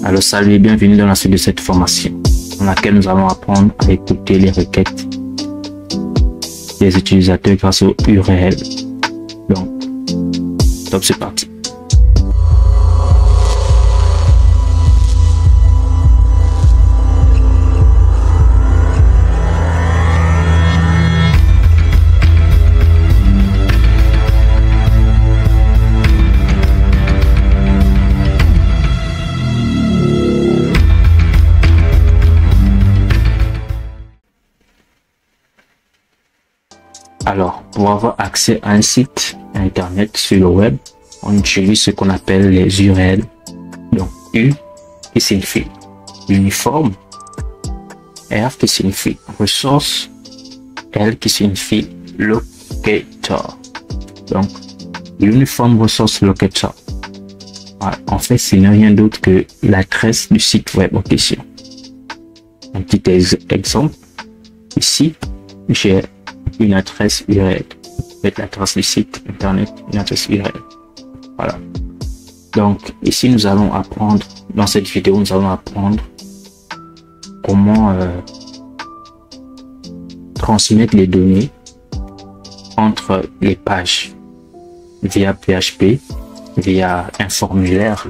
Alors salut et bienvenue dans la suite de cette formation dans laquelle nous allons apprendre à écouter les requêtes des utilisateurs grâce au URL. Donc, top, c'est parti. Alors, pour avoir accès à un site internet sur le web, on utilise ce qu'on appelle les URL. Donc, U qui signifie uniforme, R qui signifie ressource, L qui signifie locator. Donc, Uniform Resource Locator. Voilà. En fait, ce n'est rien d'autre que l'adresse du site web en question. Un petit exemple. Ici, j'ai une adresse URL, l'adresse du site internet, une adresse URL. Voilà. Donc ici nous allons apprendre, dans cette vidéo nous allons apprendre comment transmettre les données entre les pages via PHP, via un formulaire,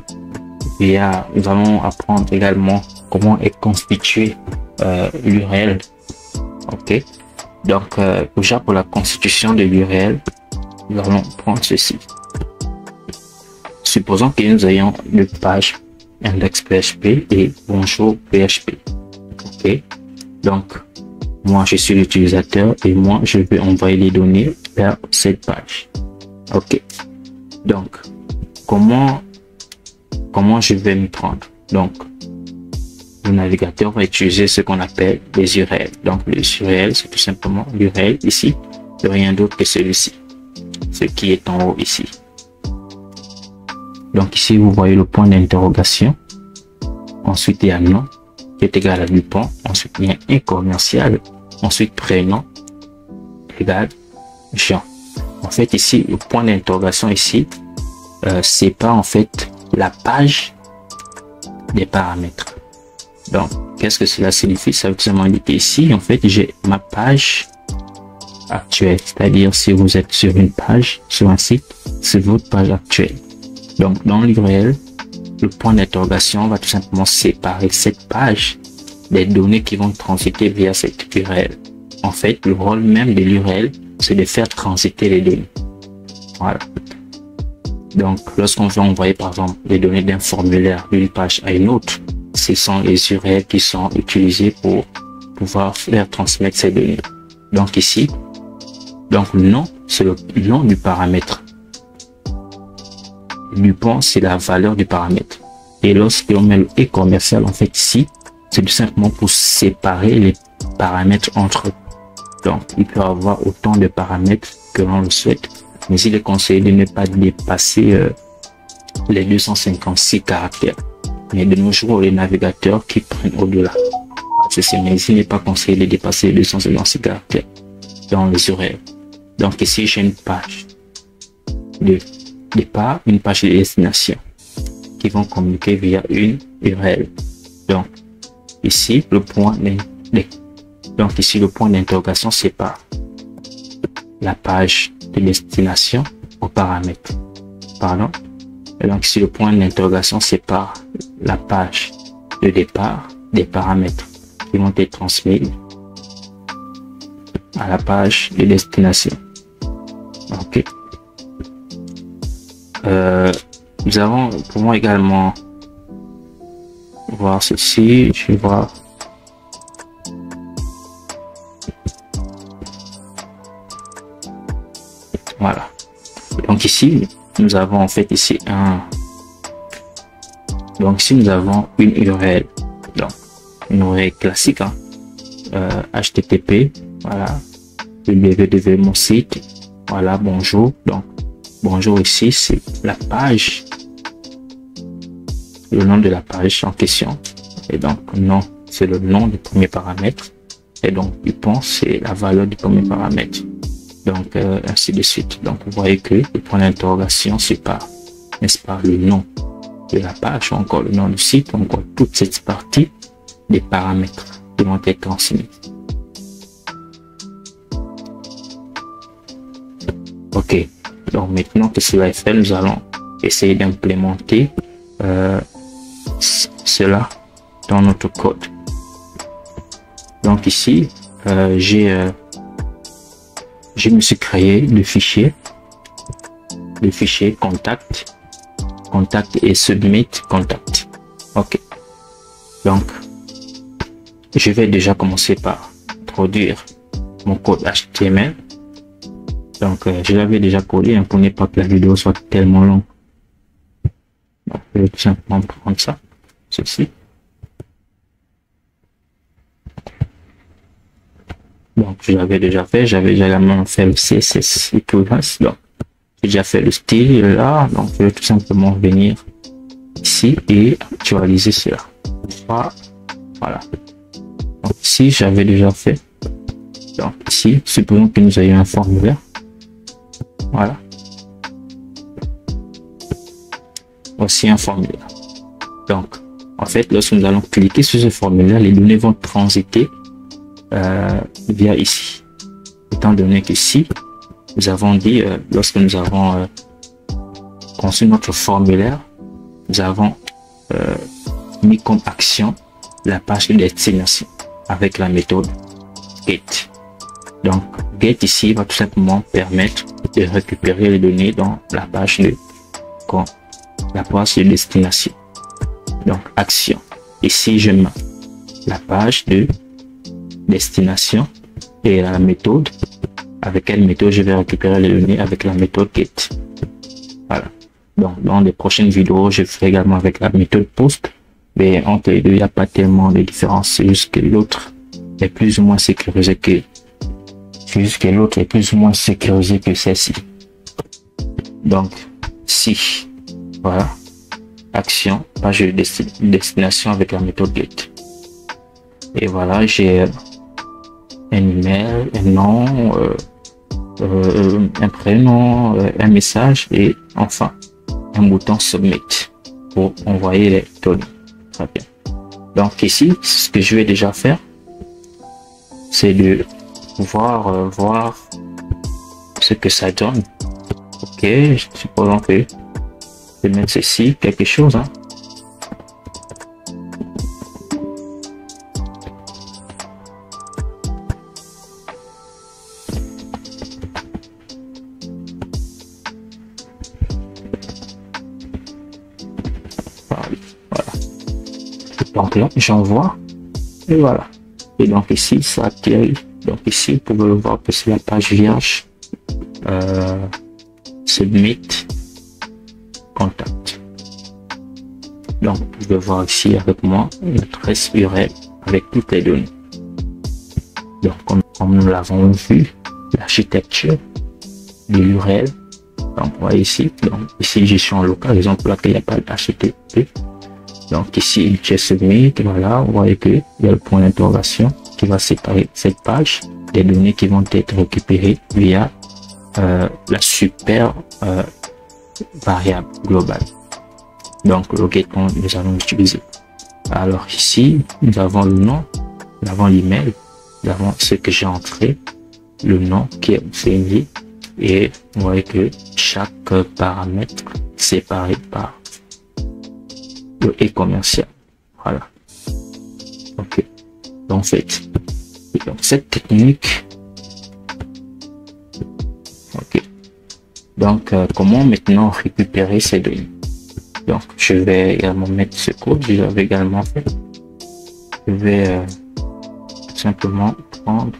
nous allons apprendre également comment est constitué l'URL. Ok. Donc, déjà pour la constitution de l'URL, nous allons prendre ceci. Supposons que nous ayons deux pages, index.php et bonjour PHP. Ok. Donc, moi je suis l'utilisateur et moi je vais envoyer les données vers cette page. Ok. Donc, comment je vais m'y prendre? Donc, le navigateur va utiliser ce qu'on appelle les URL. Donc, les URL, c'est tout simplement l'URL ici, de rien d'autre que celui-ci, ce qui est en haut ici. Donc, ici, vous voyez le point d'interrogation. Ensuite, il y a nom, qui est égal à du pont. Ensuite, il y a un commercial. Ensuite, prénom, égal Jean. En fait, ici, le point d'interrogation ici, sépare en fait la page des paramètres. Donc, qu'est-ce que cela signifie? Ça veut tout simplement dire qu'ici, en fait, j'ai ma page actuelle. C'est-à-dire, si vous êtes sur une page, sur un site, c'est votre page actuelle. Donc, dans l'URL, le point d'interrogation va tout simplement séparer cette page des données qui vont transiter via cette URL. En fait, le rôle même de l'URL, c'est de faire transiter les données. Voilà. Donc, lorsqu'on veut envoyer, par exemple, les données d'un formulaire d'une page à une autre, ce sont les URL qui sont utilisés pour pouvoir faire transmettre ces données. Donc ici, donc le nom, c'est le nom du paramètre. Du pont, c'est la valeur du paramètre. Et lorsqu'on met le et commercial, en fait ici, c'est tout simplement pour séparer les paramètres entre eux. Donc il peut y avoir autant de paramètres que l'on le souhaite, mais il est conseillé de ne pas dépasser les 256 caractères. Mais de nos jours, les navigateurs qui prennent au-delà. Mais il n'est pas conseillé de dépasser les 256 caractères dans les URL. Donc ici, j'ai une page de départ, une page de destination qui vont communiquer via une URL. Donc ici, le point d'interrogation sépare la page de destination aux paramètres. Pardon. Et donc ici, le point d'interrogation sépare la page de départ des paramètres qui vont être transmis à la page de destination. Ok. Nous avons pour moi également voir ceci. Je vais voir. Voilà. Donc ici, nous avons en fait ici donc ici nous avons une URL, donc une URL classique, hein. HTTP, voilà, www mon site, voilà, bonjour. Donc bonjour ici c'est la page, le nom de la page en question, et donc nom c'est le nom du premier paramètre, et donc du pont c'est la valeur du premier paramètre. Donc ainsi de suite. Donc vous voyez que le point d'interrogation sépare, n'est-ce pas, le nom de la page, ou encore le nom du site, ou encore toute cette partie des paramètres qui vont être transmis. Ok, donc maintenant que cela est fait, nous allons essayer d'implémenter cela dans notre code. Donc ici, je me suis créé le fichier contact et submit contact. Ok, donc je vais déjà commencer par introduire mon code HTML. Donc je l'avais déjà codé pour ne pas que la vidéo soit tellement longue. Donc, je vais tout simplement prendre ça, ceci. Donc je l'avais déjà fait, j'avais également fait le CSS et tout le reste. Donc j'ai déjà fait le style là, donc je vais tout simplement venir ici et actualiser cela. Voilà. Donc ici j'avais déjà fait. Donc ici, supposons que nous ayons un formulaire. Voilà. Voici un formulaire. Donc en fait, lorsque nous allons cliquer sur ce formulaire, les données vont transiter via ici. Étant donné qu'ici, nous avons dit, lorsque nous avons conçu notre formulaire, nous avons mis comme action la page de destination avec la méthode get. Donc get ici va tout simplement permettre de récupérer les données dans la page de destination. Donc action. Ici je mets la page de destination et la méthode. Avec quelle méthode je vais récupérer les données? Avec la méthode get. Voilà. Donc dans les prochaines vidéos, je ferai également avec la méthode post. Mais entre les deux, il n'y a pas tellement de différence. C'est juste que l'autre est plus ou moins sécurisé que celle-ci. Donc si voilà, action, page de destination avec la méthode get. Et voilà, j'ai un email, un nom, un prénom, un message et enfin un bouton submit pour envoyer les données. Très bien. Donc ici, ce que je vais déjà faire, c'est de pouvoir voir ce que ça donne. Ok, je suppose que je vais mettre ceci, quelque chose. Hein. Donc là, j'envoie et voilà. Et donc ici, ça atterrit. Donc ici, vous pouvez le voir que c'est la page vierge. Submit contact. Donc vous pouvez voir ici avec moi l'adresse URL avec toutes les données. Donc comme nous l'avons vu, l'architecture de l'URL. Donc voyez ici. Donc ici, je suis en local, raison pour laquelle il n'y a pas d'HTTP. Donc ici, j'ai submit, voilà, vous voyez que il y a le point d'interrogation qui va séparer cette page des données qui vont être récupérées via la super variable globale. Donc le get nous allons utiliser. Alors ici, nous avons le nom, nous avons l'email, nous avons ce que j'ai entré, le nom qui est enseigné et vous voyez que chaque paramètre séparé par le et commercial. Voilà. Ok. Donc en fait, donc cette technique. Ok. Donc comment maintenant récupérer ces données? Donc je vais également mettre ce code. Je l'avais également fait. Je vais simplement prendre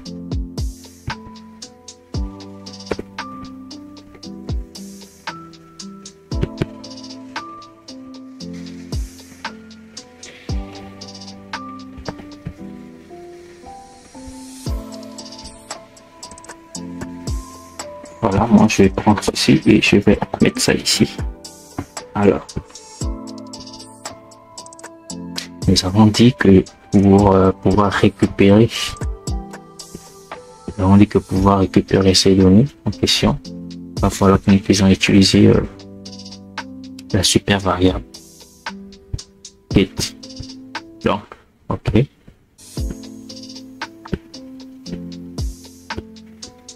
voilà, moi je vais prendre ceci et je vais mettre ça ici. Alors, nous avons dit que pour pouvoir récupérer, ces données en question, il va falloir que nous puissions utiliser la super variable. get. Donc, ok.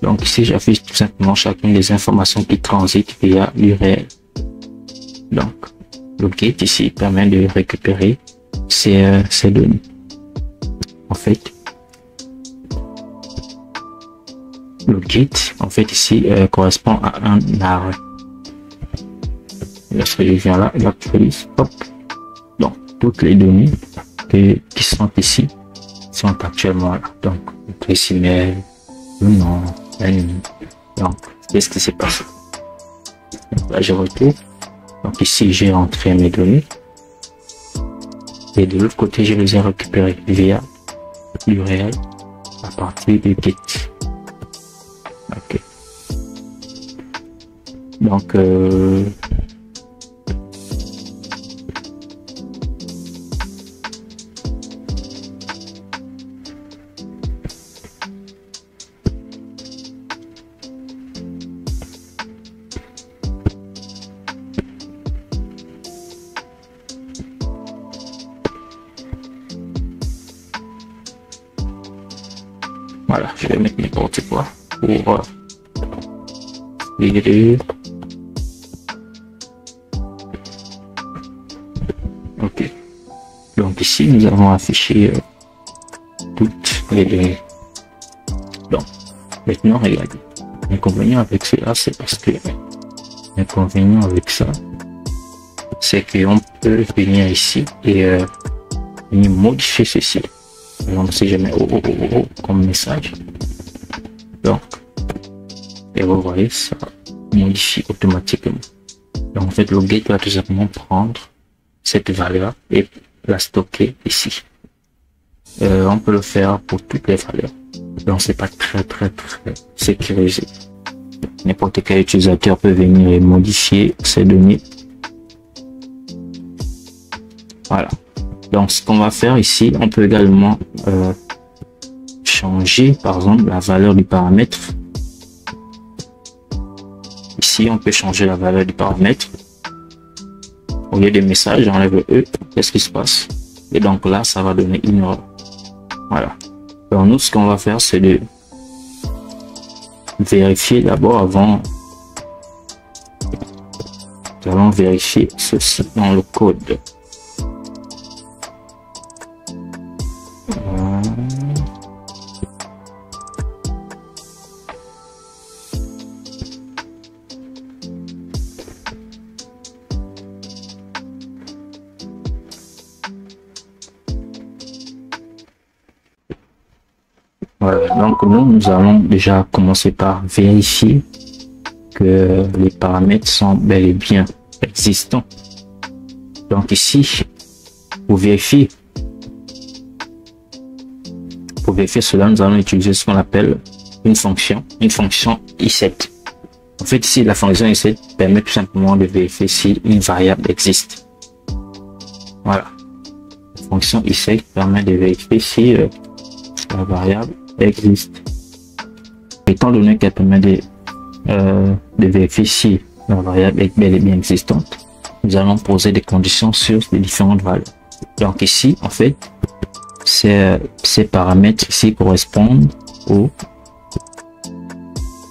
Donc ici, j'affiche tout simplement chacune des informations qui transitent via l'URL. Donc, le get ici permet de récupérer ces données. En fait, le get, en fait, ici, correspond à un arrêt. Lorsque je viens là, j'actualise, hop. Donc, toutes les données qui sont ici sont actuellement là. Donc, l'adresse email, le nom, la nuit. Donc, qu'est-ce qui s'est passé? Donc, là, je retrouve. Donc, ici, j'ai rentré mes données. Et de l'autre côté, je les ai récupérées via l'URL à partir du get. Ok. Donc, voilà, je vais mettre n'importe quoi pour lire. Ok. Donc ici, nous avons affiché toutes les données. Donc, maintenant, regardez. L'inconvénient avec cela, c'est parce que l'inconvénient avec ça, c'est qu'on peut venir ici et venir modifier ceci. Donc, si je mets oh comme message, donc, et vous voyez, ça modifie automatiquement. Donc, en fait, le get va tout simplement prendre cette valeur et la stocker ici. On peut le faire pour toutes les valeurs. Donc, c'est pas très sécurisé. N'importe quel utilisateur peut venir et modifier ces données. Voilà. Donc, ce qu'on va faire ici, on peut également changer, par exemple, la valeur du paramètre. Ici, on peut changer la valeur du paramètre. Au lieu des messages, j'enlève E. Qu'est-ce qui se passe? Et donc là, ça va donner une erreur. Voilà. Donc, nous, ce qu'on va faire, c'est de vérifier d'abord avant. Nous allons vérifier ceci dans le code. Voilà, donc nous allons déjà commencer par vérifier que les paramètres sont bel et bien existants. Donc ici, pour vérifier cela, nous allons utiliser ce qu'on appelle une fonction i7. En fait, ici, la fonction i7 permet tout simplement de vérifier si une variable existe. Voilà. La fonction i7 permet de vérifier si la variable existe. Étant donné qu'elle permet de vérifier si la variable est bel et bien existante, nous allons poser des conditions sur les différentes valeurs. Donc ici, en fait, ces paramètres ici correspondent au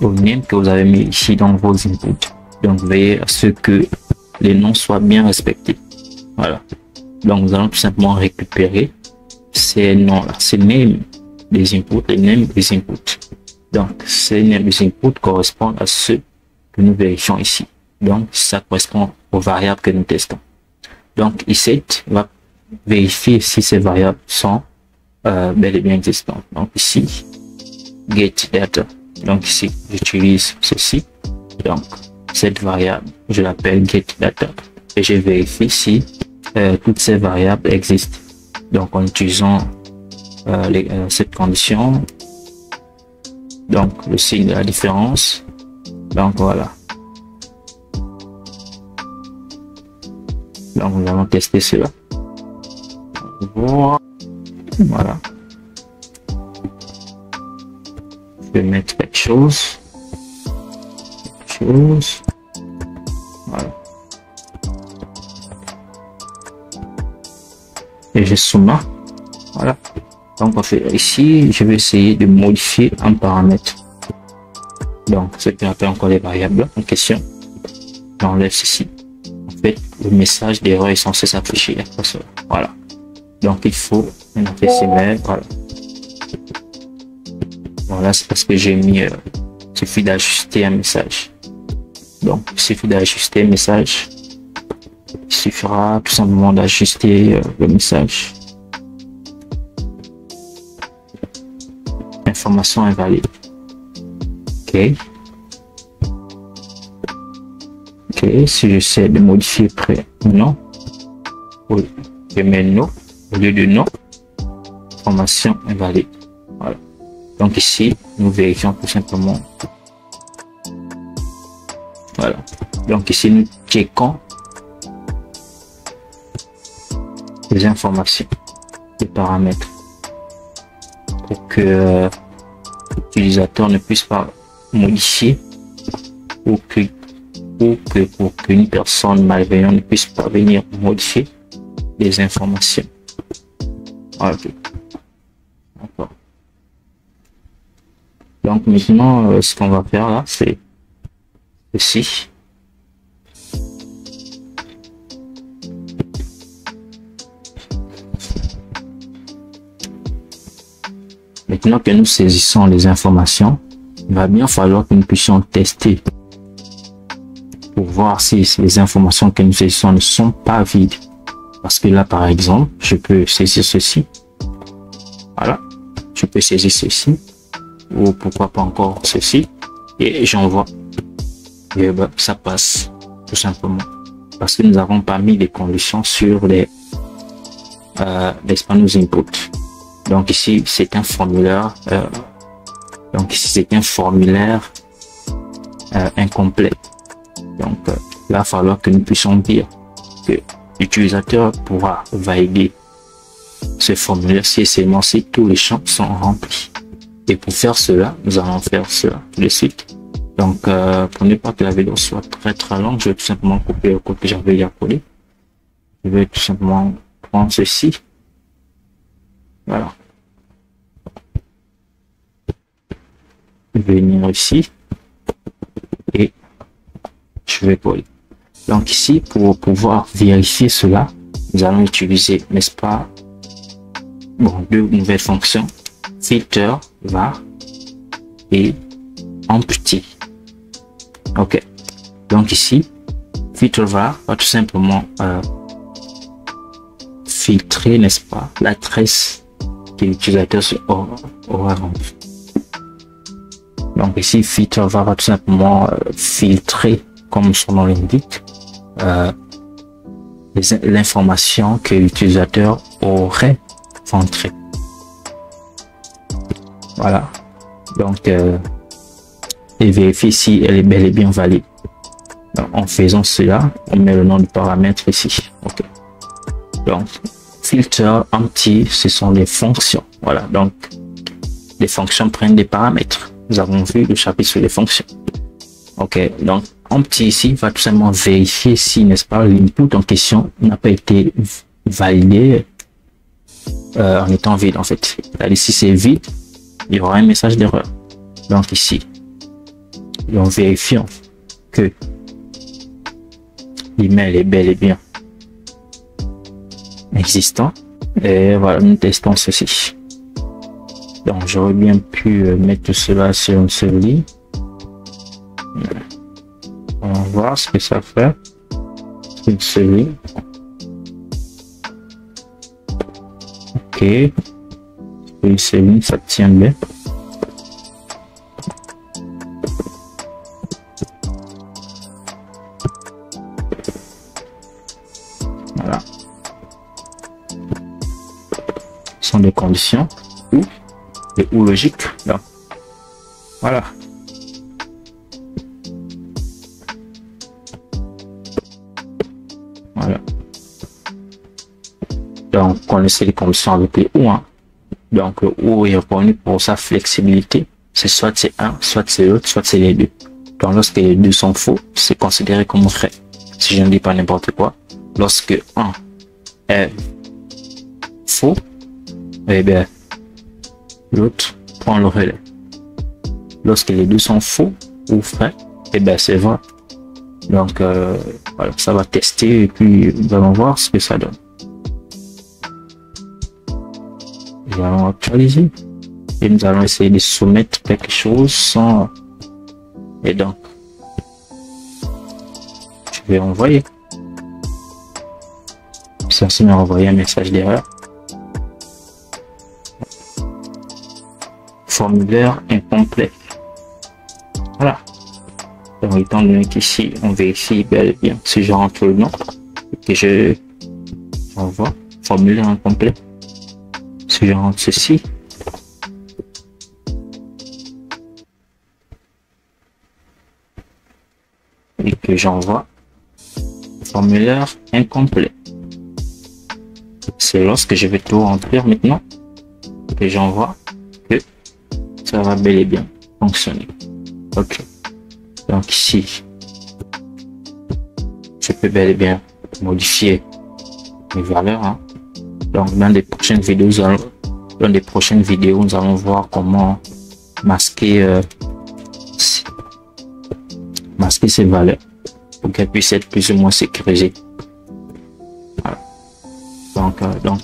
name que vous avez mis ici dans vos inputs. Donc veillez à ce que les noms soient bien respectés. Voilà. Donc nous allons tout simplement récupérer ces noms-là, ces names des inputs, les names des inputs. Donc ces names des inputs correspondent à ceux que nous vérifions ici. Donc ça correspond aux variables que nous testons. Donc i7 va vérifier si ces variables sont bel et bien existantes. Donc ici, get data. Donc ici, j'utilise ceci. Donc cette variable, je l'appelle get data et je vérifie si toutes ces variables existent. Donc en utilisant cette condition, donc le signe de la différence. Donc voilà. Donc nous allons tester cela. Voilà. Je vais mettre quelque chose. Voilà. et je soumets. Voilà. Donc, on fait ici, je vais essayer de modifier un paramètre. Donc, ce qui appelle encore les variables en question. J'enlève ceci. En fait, le message d'erreur est censé s'afficher après ça. Voilà. Donc, il faut maintenant faire CML. Voilà. Voilà, c'est parce que j'ai mis. Il suffit d'ajuster un message. Donc, il suffit d'ajuster un message. Il suffira tout simplement d'ajuster le message. Information invalide. Ok. Ok, si j'essaie de modifier près non, oui, je mets non au lieu de non. Information invalide. Voilà. Donc ici, nous vérifions tout simplement. Voilà. Donc ici, nous checkons les informations, les paramètres, pour que l'utilisateur ne puisse pas modifier ou pour qu'une personne malveillante ne puisse pas venir modifier les informations. Ok. D'accord. Donc maintenant, ce qu'on va faire là, c'est ceci. Maintenant que nous saisissons les informations, il va bien falloir que nous puissions tester pour voir si les informations que nous saisissons ne sont pas vides. Parce que là, par exemple, je peux saisir ceci. Voilà. Je peux saisir ceci. Ou pourquoi pas encore ceci. Et j'envoie. Et ben, ça passe. Tout simplement. Parce que nous n'avons pas mis les conditions sur les panneaux input. Donc ici, c'est un formulaire. Donc ici, c'est un formulaire incomplet. Donc là, il va falloir que nous puissions dire que l'utilisateur pourra valider ce formulaire si et seulement si tous les champs sont remplis. Et pour faire cela, nous allons faire cela tout de suite. Donc, pour ne pas que la vidéo soit très longue, je vais tout simplement couper le code que j'avais déjà collé. Je vais tout simplement prendre ceci. Voilà. Venir ici. Et je vais coller. Donc ici, pour pouvoir vérifier cela, nous allons utiliser, n'est-ce pas, bon, deux nouvelles fonctions, filter var et empty. Ok. Donc ici, filter var va tout simplement filtrer, n'est-ce pas, l'adresse que l'utilisateur aura rendue. Donc ici, filter var va tout simplement filtrer, comme son nom l'indique, l'information que l'utilisateur aurait rentrée. Voilà. Donc, et vérifier si elle est bel et bien valide. Donc, en faisant cela, on met le nom du paramètre ici. Ok. Donc, filter, empty, ce sont les fonctions. Voilà. Donc, les fonctions prennent des paramètres. Nous avons vu le chapitre sur les fonctions. Ok. Donc, empty ici va tout simplement vérifier si, n'est-ce pas, l'input en question n'a pas été validé en étant vide en fait. C'est-à-dire, si c'est vide, il y aura un message d'erreur. Donc ici, nous vérifions que l'email est bel et bien existant. Et voilà, nous testons ceci. Donc j'aurais bien pu mettre cela sur une seule ligne. On va voir ce que ça fait. Une seule ligne. Ok. Une seule ligne, ça tient bien. Voilà. Ce sont des conditions ou logiques. Donc, voilà. Voilà. Donc, on essaie les conditions avec les ou. Hein. Donc, le ou est reconnu pour sa flexibilité. C'est soit c'est un, soit c'est l'autre, soit c'est les deux. Donc, lorsque les deux sont faux, c'est considéré comme vrai. Si je ne dis pas n'importe quoi, lorsque 1 est faux, eh bien, l'autre prend le relais. Lorsque les deux sont faux ou vrai, eh bien, c'est vrai. Donc, voilà, ça va tester et puis nous allons voir ce que ça donne. Nous allons actualiser et nous allons essayer de soumettre quelque chose sans... Et donc, je vais envoyer. Ça se met à envoyer un message d'erreur. Formulaire incomplet. Voilà. Donc, étant donné qu'ici, on vérifie bel et bien si je rentre le nom et que j'envoie formulaire incomplet. Si je rentre ceci, et que j'envoie formulaire incomplet, c'est lorsque je vais tout remplir maintenant que j'envoie que ça va bel et bien fonctionner. Ok, donc ici je peux bel et bien modifier mes valeurs, hein. Donc dans les prochaines vidéos, nous allons voir comment masquer ces valeurs pour qu'elles puissent être plus ou moins sécurisées. Voilà. Donc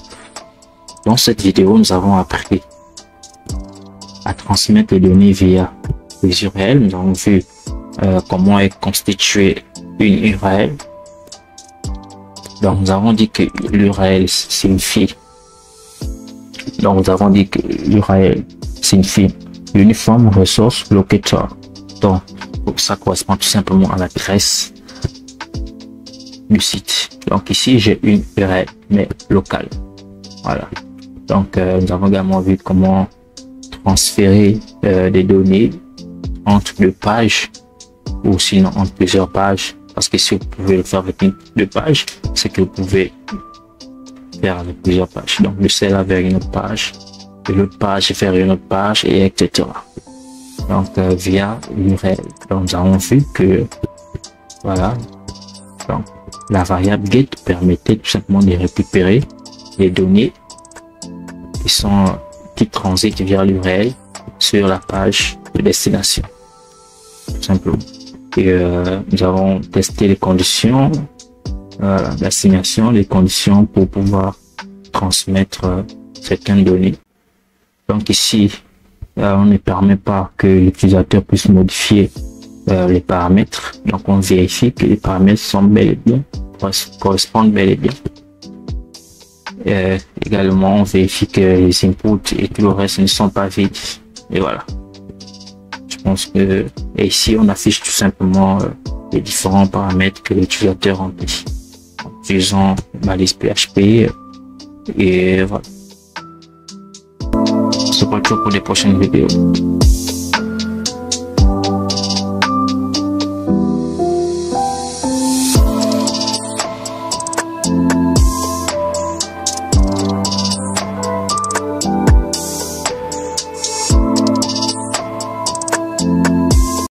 dans cette vidéo, nous avons appris à transmettre les données via les URL. Nous avons vu comment est constituée une URL. Donc nous avons dit que l'URL signifie Uniform Resource Locator. Donc ça correspond tout simplement à l'adresse du site. Donc ici j'ai une URL mais locale. Voilà. Donc nous avons également vu comment transférer des données entre deux pages ou sinon entre plusieurs pages. Parce que si vous pouvez le faire avec deux pages, c'est que vous pouvez faire avec plusieurs pages. Donc de celle-là vers une autre page, de l'autre page vers une autre page, et etc. Donc via l'URL. Donc nous avons vu que voilà. Donc la variable get permettait tout simplement de récupérer les données qui transitent via l'URL sur la page de destination. Tout simplement. Et nous avons testé les conditions d'assignation, les conditions pour pouvoir transmettre certaines données. Donc ici, on ne permet pas que l'utilisateur puisse modifier les paramètres. Donc on vérifie que les paramètres sont bel et bien, correspondent bel et bien. Également, on vérifie que les inputs et tout le reste ne sont pas vides. Et voilà. Je pense que et ici on affiche tout simplement les différents paramètres que l'utilisateur remplit en utilisant balise PHP et voilà. C'est pas tout pour les prochaines vidéos.